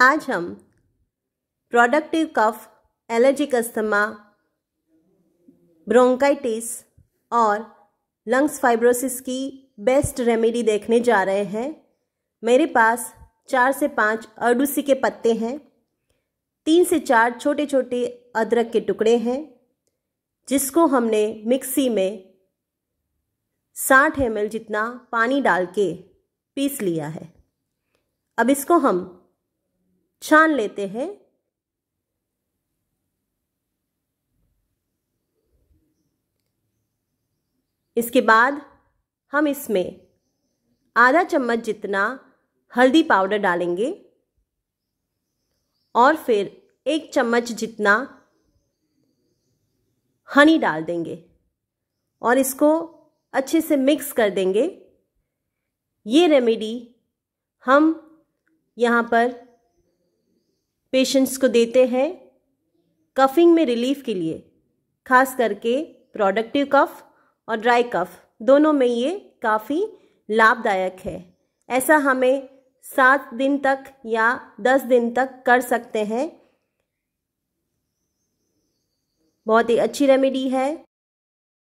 आज हम productive cough, allergic asthma, bronchitis और लंग्स फाइब्रोसिस की बेस्ट रेमेडी देखने जा रहे हैं। मेरे पास 4 से 5 अरडुसी के पत्ते हैं, 3 से 4 छोटे छोटे अदरक के टुकड़े हैं, जिसको हमने मिक्सी में 60 ml जितना पानी डाल के पीस लिया है। अब इसको हम छान लेते हैं। इसके बाद हम इसमें आधा चम्मच जितना हल्दी पाउडर डालेंगे और फिर 1 चम्मच जितना हनी डाल देंगे और इसको अच्छे से मिक्स कर देंगे। ये रेमेडी हम यहाँ पर पेशेंट्स को देते हैं कफिंग में रिलीफ के लिए, खास करके प्रोडक्टिव कफ और ड्राई कफ दोनों में ये काफ़ी लाभदायक है। ऐसा हमें 7 दिन तक या 10 दिन तक कर सकते हैं। बहुत ही अच्छी रेमेडी है।